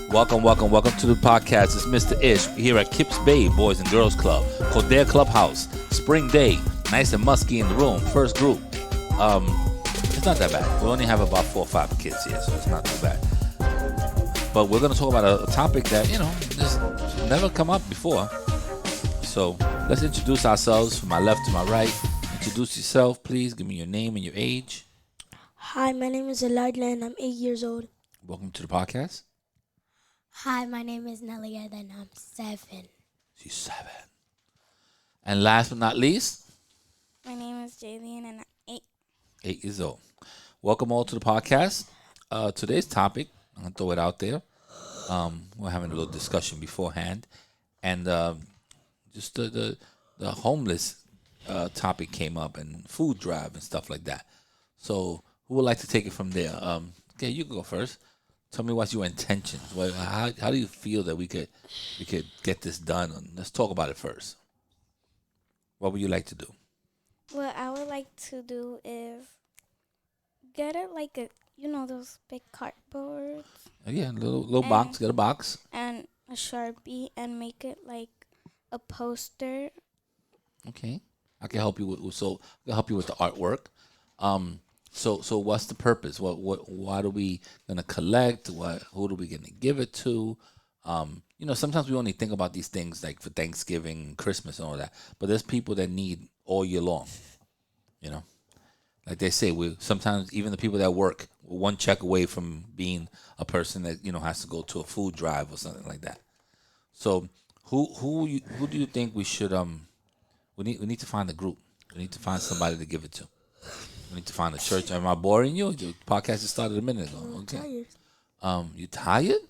Welcome to the podcast. It's Mr. Ish here at KIPS Bay Boys and Girls Club, Colder Clubhouse. Spring day, nice and musky in the room. First group. It's not that bad. We only have about 4 or 5 kids here, so it's not too bad. But we're going to talk about a topic that, just never come up before. So let's introduce ourselves from my left to my right. Introduce yourself, please. Give me your name and your age. Hi, my name is Elijah and I'm 8 years old. Welcome to the podcast. Hi, my name is Nelia and I'm 7. She's 7. And last but not least, My name is Jaylene and I'm 8. 8 years old. Welcome all to the podcast. Today's topic, I'm going to throw it out there. We're having a little discussion beforehand. And just the homeless topic came up and food drive and stuff like that. So who would like to take it from there? Okay, you can go first. Tell me what's your intentions. How do you feel that we could get this done? Let's talk about it first. What would you like to do? What I would like to do is get it like those big cardboards. Yeah, little box. Get a box. And a Sharpie and make it like a poster. Okay, I can help you with the artwork. So what's the purpose? What are we gonna collect? Who are we gonna give it to? Sometimes we only think about these things like for Thanksgiving, Christmas, and all that. But there's people that need all year long. Like they say, sometimes even the people that work, we're one check away from being a person that has to go to a food drive or something like that. So who do you think we should we need to find a group. We need to find somebody to give it to. We need to find a church. Am I boring you? The podcast just started a minute ago. Okay. Tired. You tired?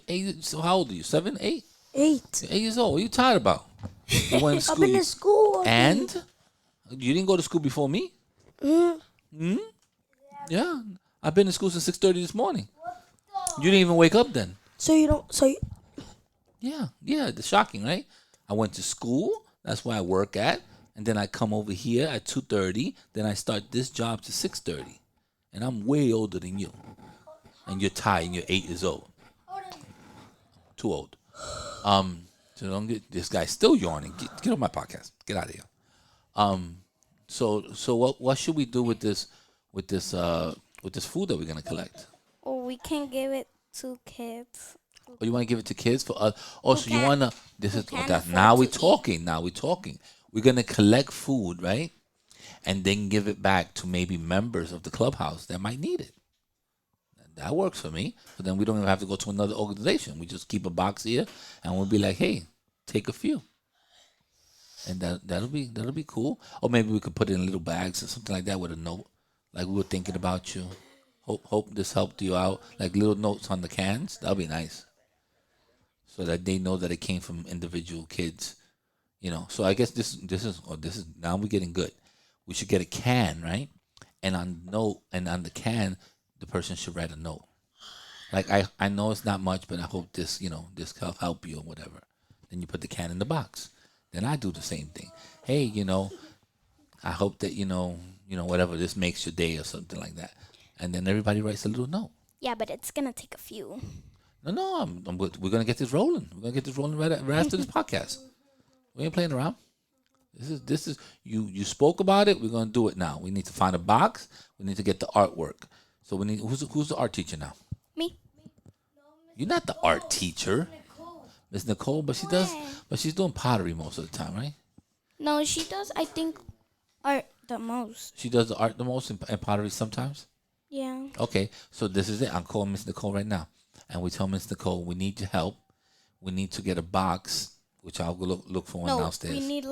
8, so how old are you? 7, 8? 8. 8 years old. What are you tired about? You went to I've school. been to school. And? You didn't go to school before me? Mm-hmm. Yeah. I've been to school since 6:30 this morning. You didn't even wake up then. Yeah. It's shocking, right? I went to school. That's where I work at. And then I come over here at 2:30. Then I start this job to 6:30. And I'm way older than you. And you're tired and you're 8 years old. Too old. So don't get this guy's still yawning. Get on my podcast. Get out of here. So what should we do with this food that we're gonna collect? Or we can give it to kids. Oh, you want to give it to kids for us? Oh, so you wanna? This is that. Now we're talking. We're gonna collect food, right? And then give it back to maybe members of the clubhouse that might need it. That works for me. But then we don't even have to go to another organization. We just keep a box here, and we'll be like, hey, take a few. And that'll be cool. Or maybe we could put it in little bags or something like that with a note, like we were thinking about you. Hope this helped you out. Like little notes on the cans. That'll be nice. So that they know that it came from individual kids. So I guess this is now we're getting good. We should get a can, right? And on the can, the person should write a note. Like I know it's not much, but I hope this can help you or whatever. Then you put the can in the box. Then I do the same thing. Hey, I hope that whatever this makes your day or something like that. And then everybody writes a little note. Yeah, but it's gonna take a few. No, I'm good. We're gonna get this rolling. We're gonna get this rolling right after this podcast. We ain't playing around. This is you spoke about it. We're gonna do it now. We need to find a box. We need to get the artwork. So we need who's the art teacher now? Me. You're not the art teacher, Miss Nicole, but she's doing pottery most of the time, right? No, she does. I think art the most. She does the art the most and pottery sometimes. Yeah. Okay, so this is it. I'm calling Miss Nicole right now, and we tell Miss Nicole we need your help. We need to get a box, which I'll go look for one downstairs. We need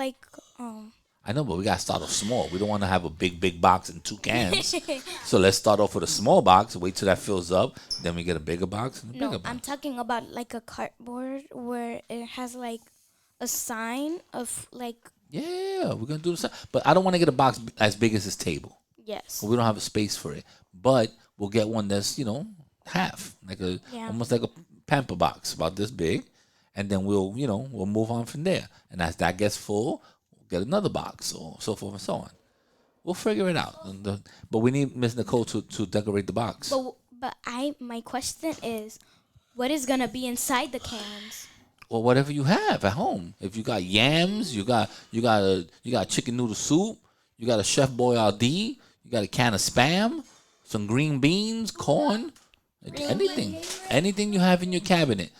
I know, but we gotta start off small. We don't want to have a big box and 2 cans. So let's start off with a small box. Wait till that fills up. Then we get a bigger box and a bigger box. I'm talking about like a cardboard where it has like a sign of like. Yeah, we're gonna do the same. But I don't want to get a box as big as this table. Yes. We don't have a space for it. But we'll get one that's half, like almost like a pamper box, about this big, and then we'll move on from there. And as that gets full, we'll get another box, or so forth and so on. We'll figure it out. But we need Miss Nicole to decorate the box. But my question is, what is gonna be inside the cans? Or whatever you have at home. If you got yams, you got chicken noodle soup, you got a Chef Boyardee, you got a can of spam, some green beans, corn, anything you have in your cabinet,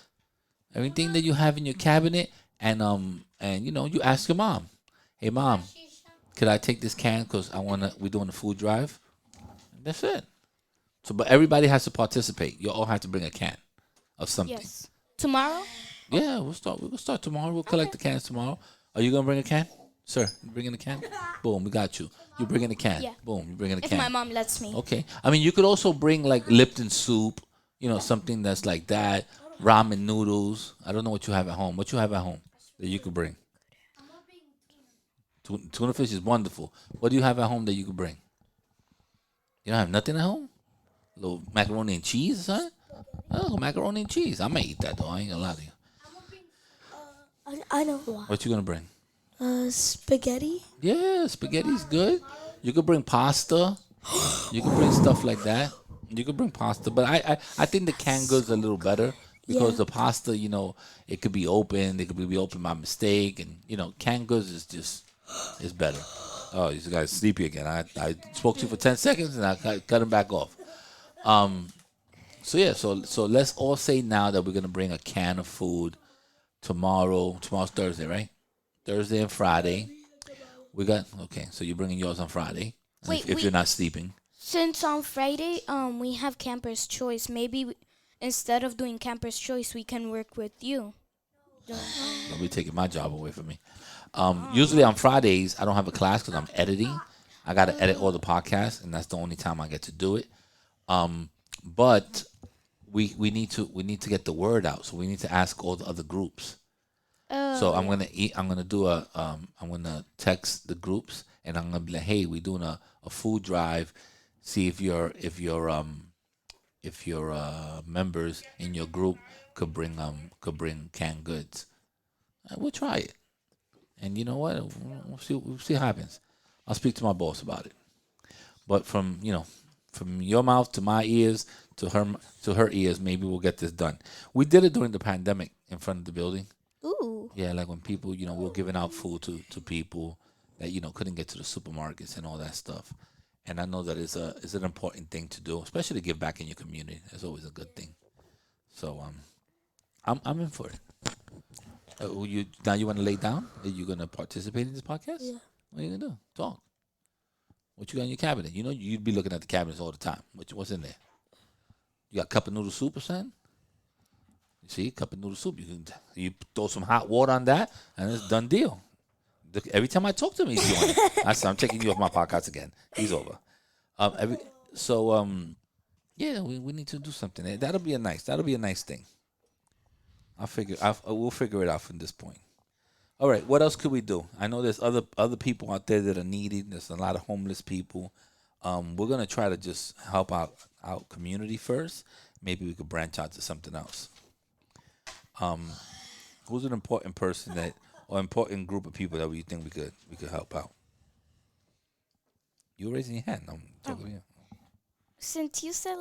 everything that you have in your cabinet, and you ask your mom, hey mom, could I take this can because we're doing a food drive. That's it. So, but everybody has to participate. You all have to bring a can of something. Yes. Tomorrow? Yeah, we'll start. We'll start tomorrow. We'll collect the cans tomorrow. Are you gonna bring a can, sir? You bringing a can? Boom, we got you. You bringing a can? Yeah. Boom, you bringing a If can? my mom lets me. Okay. I mean, you could also bring like Lipton soup. Something that's like that. Ramen noodles. I don't know what you have at home. What you have at home that you could bring? Tuna fish is wonderful. What do you have at home that you could bring? You don't have nothing at home? A little macaroni and cheese or something? Oh, macaroni and cheese. I may eat that though. I ain't gonna lie to you. I know. What you gonna bring? Spaghetti. Yeah, spaghetti's good. You could bring pasta. You could bring stuff like that. You could bring pasta, but I think the canned goods are a little better because the pasta, it could be open. It could be open by mistake, and canned goods is better. Oh, you guys sleepy again. I spoke to you for 10 seconds and I cut him back off. So yeah, so let's all say now that we're gonna bring a can of food tomorrow. Tomorrow's Thursday, right? Thursday and Friday. Okay. So you're bringing yours on Friday. If you're not sleeping. Since on Friday, we have Camper's Choice. Maybe instead of doing Camper's Choice, we can work with you. Don't be taking my job away from me. Usually on Fridays, I don't have a class because I'm editing. I got to edit all the podcasts, and that's the only time I get to do it. But we need to get the word out, so we need to ask all the other groups. So I'm gonna text the groups, and I'm gonna be like, hey, we're doing a food drive. See if your members in your group could bring canned goods. We'll try it. And you know what? We'll see what happens. I'll speak to my boss about it. But from your mouth to my ears to her ears, maybe we'll get this done. We did it during the pandemic in front of the building. Ooh. Yeah, like when people, we were giving out food to people that couldn't get to the supermarkets and all that stuff. And I know that it's an important thing to do, especially to give back in your community. It's always a good thing. So I'm in for it. You want to lay down? Are you gonna participate in this podcast? Yeah. What are you gonna do? Talk. What you got in your cabinet? You'd be looking at the cabinets all the time. What's in there? You got a cup of noodle soup or something? You see, cup of noodle soup. You throw some hot water on that, and it's done deal. Every time I talk to him, he's doing it. I'm taking you off my podcast again. He's over. Yeah, we need to do something. That'll be a nice thing. We'll figure it out from this point. All right, what else could we do? I know there's other people out there that are needy. There's a lot of homeless people. We're gonna try to just help out our community first. Maybe we could branch out to something else. Who's an important person or important group of people that we think we could help out? You raising your hand? I'm talking to you. Since you said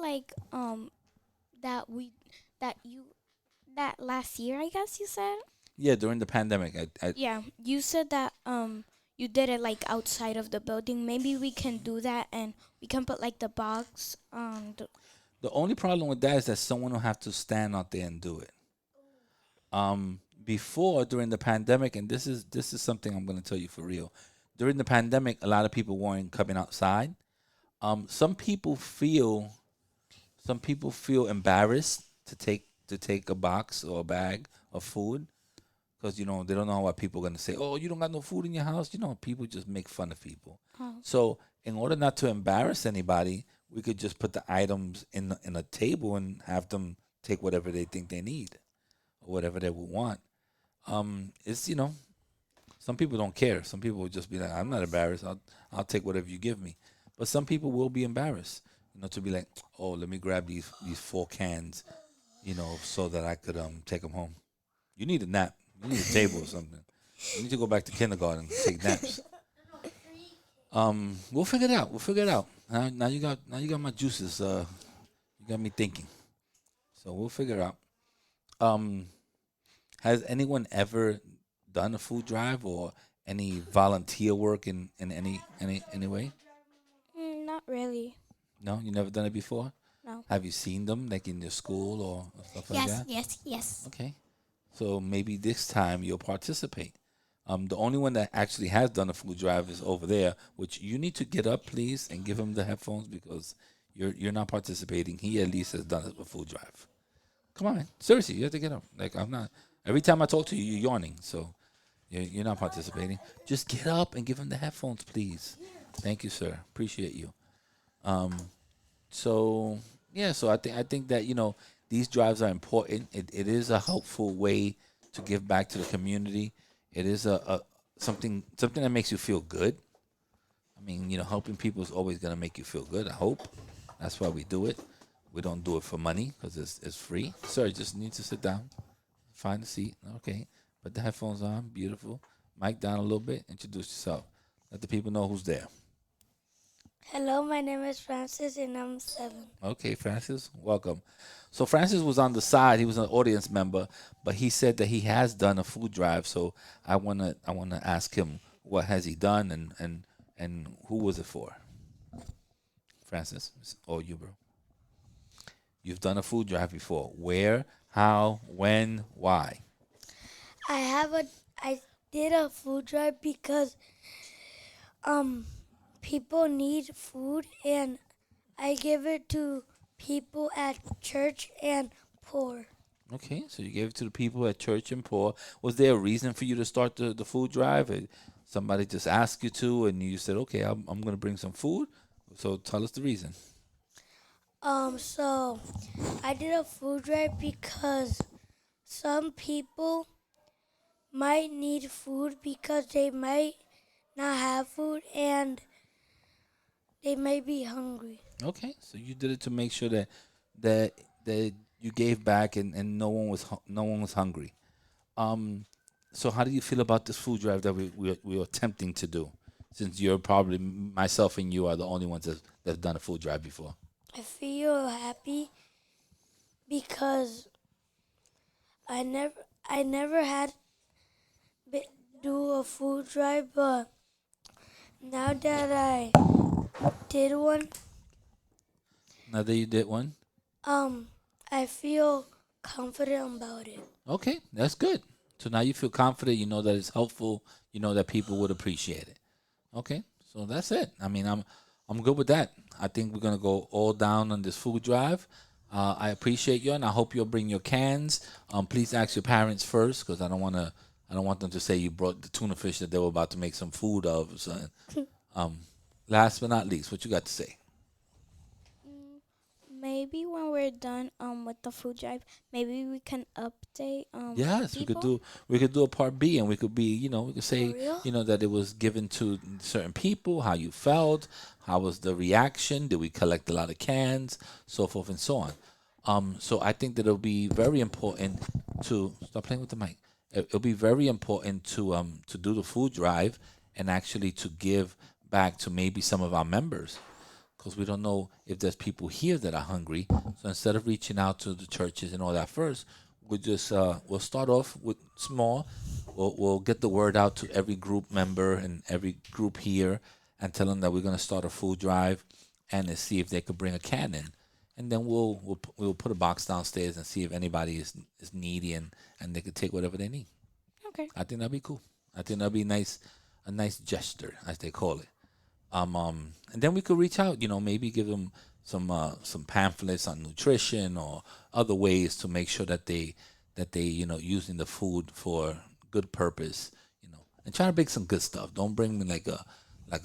that last year, I guess you said. Yeah, during the pandemic, Yeah, you said that you did it outside of the building. Maybe we can do that, and we can put the box on the. The only problem with that is that someone will have to stand out there and do it. Before, during the pandemic, and this is something I'm going to tell you for real. During the pandemic, a lot of people weren't coming outside. Some people feel embarrassed to take a box or a bag of food because they don't know what people are going to say. Oh, you don't got no food in your house. People just make fun of people. Oh. So in order not to embarrass anybody, we could just put the items in a table and have them take whatever they think they need or whatever they would want. It's some people don't care. Some people will just be like, I'm not embarrassed. I'll take whatever you give me. But some people will be embarrassed, to be like, oh, let me grab these 4 cans, so that I could take them home. You need a nap. You need a table or something. You need to go back to kindergarten and take naps. We'll figure it out. Now you got my juices. You got me thinking. So we'll figure it out. Um, has anyone ever done a food drive or any volunteer work in any way? Not really. No, you never done it before. No. Have you seen them like in your school or stuff like Yes, that? yes, yes. Okay, so maybe this time you'll participate. The only one that actually has done a food drive is over there, which you need to get up, please, and give him the headphones because you're not participating. He at least has done a food drive. Come on, man. Seriously, you have to get up. Like I'm not. Every time I talk to you, you're yawning. So you're not participating. Just get up and give him the headphones, please. Thank you, sir. Appreciate you. Um, so yeah, so I think that these drives are important. It is a helpful way to give back to the community. It is a something that makes you feel good. I mean, helping people is always gonna make you feel good. I hope that's why we do it. We don't do it for money because it's free. Sir, you just need to sit down, find a seat. Okay, put the headphones on. Beautiful. Mic down a little bit. Introduce yourself. Let the people know who's there. Hello, my name is Francis and I'm 7. Okay, Francis, welcome. So Francis was on the side; he was an audience member, but he said that he has done a food drive. So I wanna ask him what has he done and who was it for? Francis, or you, bro? You've done a food drive before. Where? How? When? Why? I have a I did a food drive because um people need food and I give it to people at church and poor. Okay, so you gave it to the people at church and poor. Was there a reason for you to start the food drive? Somebody just asked you to, and you said, "Okay, I'm going to bring some food." So tell us the reason. So I did a food drive because some people might need food because they might not have food and they may be hungry. Okay, so you did it to make sure that that you gave back and no one was hungry. Um, so how do you feel about this food drive that we are attempting to do? Since you're probably myself and you are the only ones that've done a food drive before. I feel happy because I never had be, do a food drive, but now that I did one, Now that you did one, um, I feel confident about it. okay, that's good. So now you feel confident. You know that it's helpful. You know that people would appreciate it. Okay, so that's it. I mean, I'm good with that. I think we're gonna go all down on this food drive. I appreciate you, and I hope you'll bring your cans. Please ask your parents first, because I don't want them to say you brought the tuna fish that they were about to make some food of. So, last but not least, what you got to say? Mm, Maybe when we're done with the food drive, maybe we can update Yes, people. we could do a part B, and we could be we could For say real? that it was given to certain people, how you felt, how was the reaction, did we collect a lot of cans, so forth and so on. So I think that it'll be very important to stop playing with the mic. It'll be very important to do the food drive and actually to give back to maybe some of our members because we don't know if there's people here that are hungry. So instead of reaching out to the churches and all that first, we'll start off with small. We'll get the word out to every group member and every group here, and tell them that we're gonna start a food drive, and to see if they could bring a can in, and then we'll put a box downstairs and see if anybody is needy and they could take whatever they need. Okay. I think that'd be cool. I think that'd be nice, a nice gesture as they call it. And then we could reach out, maybe give them some pamphlets on nutrition or other ways to make sure that they using the food for good purpose, and try to bake some good stuff. Don't bring me like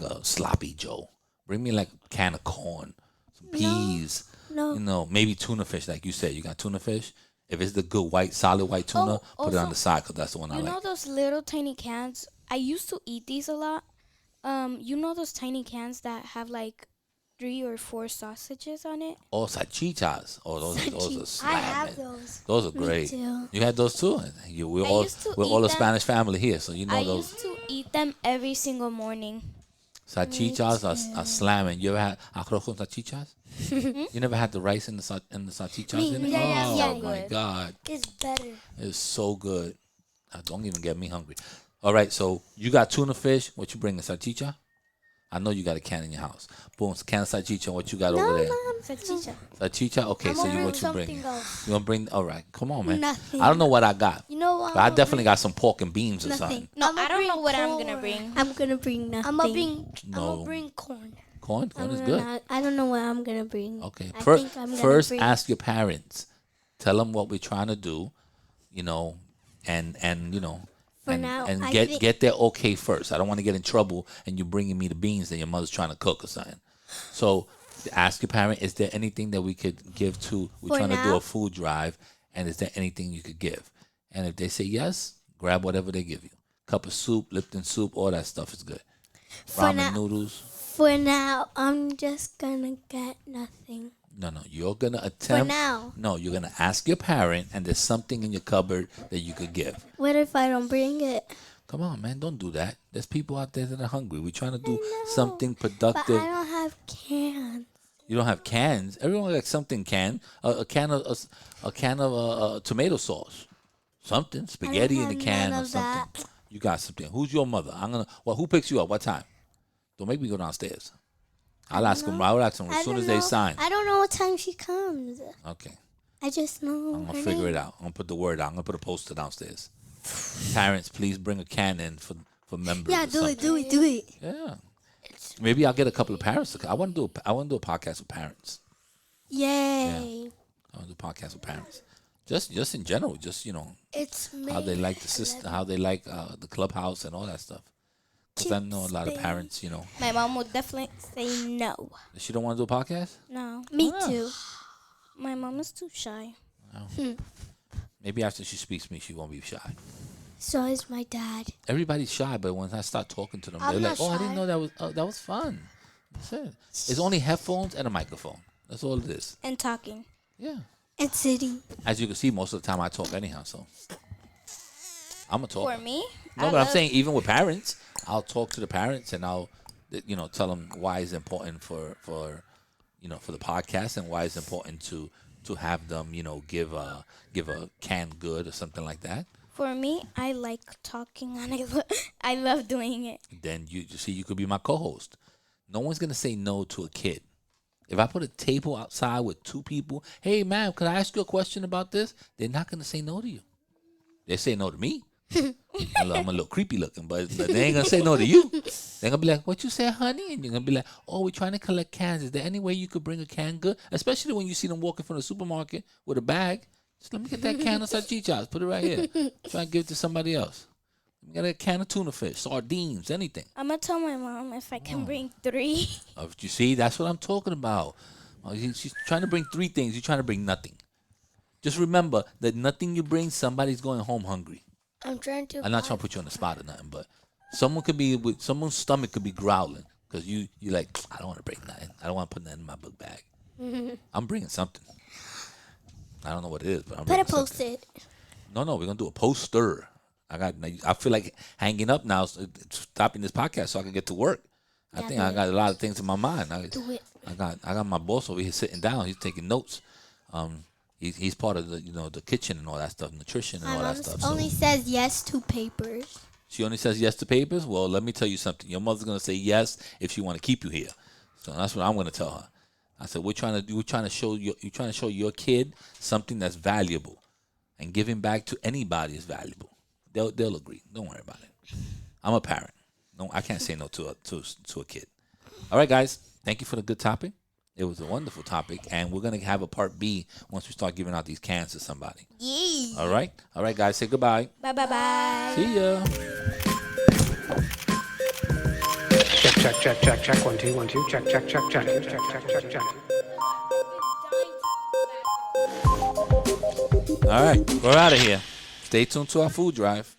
a sloppy Joe. Bring me like a can of corn, some No, peas, no. maybe tuna fish, like you said. You got tuna fish. If it's the good solid white tuna, Oh, put it on also, the side because that's the one I you know like. those little tiny cans? I used to eat these a lot. You know those tiny cans that have like 3 or 4 sausages on it? Oh, salchichas. Oh, those are I have slamming. those. Those are Me great. too. You had those too. I used to We're eat all a them. Spanish family here, so you I know those. used to eat them every single morning. Salchichas are slamming. You ever had arroz con salchichas? You never had the rice and the salchichas in it? Yeah, Oh so my good. God, It's better. it's so good. Don't even get me hungry. All right, so you got tuna fish. What you bringing? Salchicha? I know you got a can in your house. Boom, can of salchicha. What you got over there? Salchicha. Salchicha. Okay, I'm so gonna you bring what you bring? something else. You gonna bring? All right, come on, man. Nothing. I don't know what I got, You know what? but I definitely got some pork and beans or Nothing. something. No, I'ma I don't know bring what I'm gonna corn. bring. I'm gonna bring nothing. I'm No. gonna bring corn. Corn I'm is gonna good. I don't know what I'm gonna bring. Okay, I first, think I'm gonna first bring. ask your parents. Tell them what we're trying to do, and For now, and I get think- their okay first. I don't want to get in trouble and you bringing me the beans that your mother's trying to cook or something. So ask your parent, is there anything that we could give to? We're For trying to do now- a food drive, and is there anything you could give? And if they say yes, grab whatever they give you. Cup of soup, Lipton soup, all that stuff is good. For Ramen now- noodles. For now, I'm just gonna get nothing. No, you're gonna attempt. now. No, you're gonna ask your parent, and there's something in your cupboard that you could give. What if I don't bring it? Come on, man, don't do that. There's people out there that are hungry. We're trying to do know, something But productive. I don't have cans. You don't have cans. Everyone got something canned. A can of tomato sauce, something spaghetti in the have can none or of something. that. You got something. Who's your mother? Who picks you up? What time? Don't make me go downstairs. I'll ask them. I'll ask them as soon as they sign. I don't know what time she comes. Okay. I just know. I'm gonna her figure name. it out. I'm gonna put the word out. I'm gonna put a poster downstairs. Parents, please bring a can in for members. Yeah, or do it, something. do it. Yeah. Maybe I'll get a couple of parents. I want to do a podcast with parents. Yay. I want to do a podcast with parents. Just in general, It's how they May like the system, how they like the clubhouse and all that stuff. Because I know a lot of parents, My mom would definitely say no. she don't want to do a podcast. No. Me Why not? too. My mom is too shy. Maybe after she speaks to me, she won't be shy. So is my dad. Everybody's shy, but when I start talking to them, I'm they're like, not "Oh, I didn't shy. know that was fun." That's it. It's only headphones and a microphone. That's all it is. And talking. Yeah. And sitting. As you can see, most of the time I talk anyhow, so I'm a talker. For me, No, but I'm saying even with parents, I'll talk to the parents and I'll, tell them why it's important for the podcast and why it's important to have them, give a canned good or something like that. For me, I like talking and I love doing it. Then you see, you could be my co-host. No one's gonna say no to a kid. If I put a table outside with two people, hey man, could I ask you a question about this? They're not gonna say no to you. They say no to me. I'm a little creepy looking, but they ain't gonna say no to you. They're gonna be like, "What you say, honey?" And you're gonna be like, "Oh, we're trying to collect cans. Is there any way you could bring a can good?" Especially when you see them walking from the supermarket with a bag. Just let me get that can of salchichas. Put it right here. Try and give it to somebody else. Let me get a can of tuna fish, sardines, anything. I'm going to tell my mom if I can bring 3. You see, that's what I'm talking about. She's trying to bring 3 things. You're trying to bring nothing. Just remember that nothing you bring, somebody's going home hungry. I'm trying to. I'm not trying to put you on the spot or nothing, but someone's stomach could be growling because you like, I don't want to bring nothing. I don't want to put nothing in my book bag. I'm bringing something. I don't know what it is, but I'm Put a bringing something. post-it. No, we're gonna do a poster. I feel like hanging up now, stopping this podcast so I can get to work. I think I got a lot of things in my mind. Do it. I got my boss over here sitting down. He's taking notes. He's part of the kitchen and all that stuff, nutrition and My all that mom stuff. So only says yes to papers. she only says yes to papers. Well, let me tell you something. Your mother's gonna say yes if she want to keep you here. So that's what I'm gonna tell her. I said we're trying to show your kid something that's valuable, and giving back to anybody is valuable. They'll agree. Don't worry about it. I'm a parent. No, I can't say no to a kid. All right, guys. Thank you for the good topic. It was a wonderful topic, and we're gonna have a part B once we start giving out these cans to somebody. Yay. All right, guys. Say goodbye. Bye. See ya. Check. 1 2 1 2. Check. All right, we're out of here. Stay tuned to our food drive.